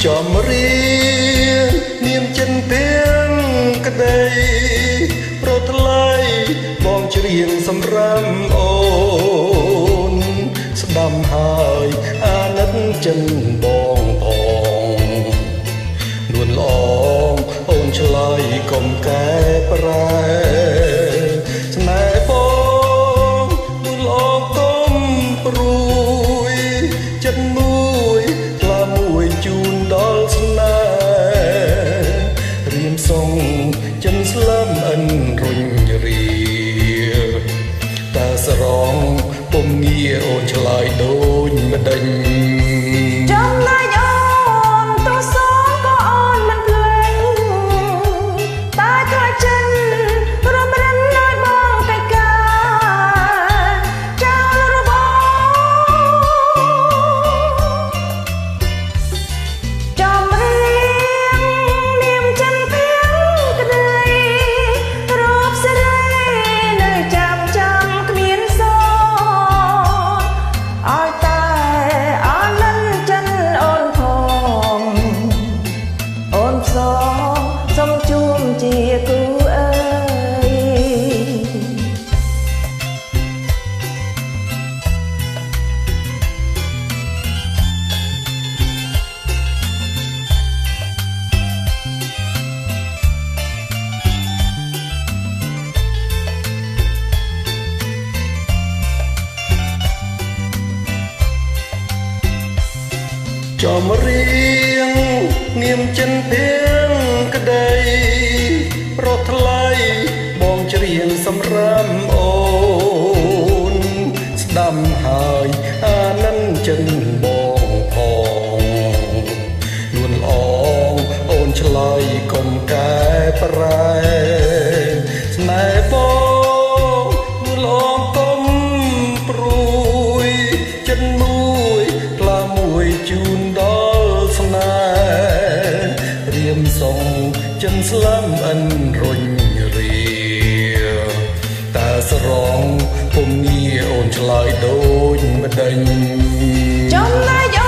ចំរៀងនាមចិនភៀងក្តីប្រថ្លៃបងច្រៀងសម្រាប់អូនស្ដាំហើយអាណិតចិនបងផងនួនឡងអូនឆ្លើយកុំកែប្រែស្នេហ៍បងនួនឡងកុំព្រួយចិត្តមួយក្លាមួយជូនដល់ស្នេហ៍រៀមសងចិនស្លាប់អិនរុញរាតែស្រងពុំងារអូនឆ្លើយដូចម្ដេចចំណែកអូនទោះសងក៏អូនមិនភ្លេចតែថ្លៃចិនរំរិនឲ្យបងកិច្ចការចោលរបស់ចំរៀងនាមចិនភៀងក្តីរូបស្រីនៅចាំគ្មានសឲ្យតែអាណិនចិនអូនផងអូនសសុំជួមជាគូអើយចំរៀងនាមចិនភៀងក្តីប្រថ្លៃបងច្រៀងសម្រាប់អូនស្ដាំហើយអាណិនចិនបងផងនួនអងអូនឆ្លើយកុំកែប្រែស្នេហ៍បងនួនអងកុំព្រួយចិត្តមួយក្លាមួយជូនដល់ស្នេហ៍រៀមសងចិនស្លាប់អិនរុញរាតែស្រងពុំងារអូនឆ្លើយដូចម្ដេចចំណែក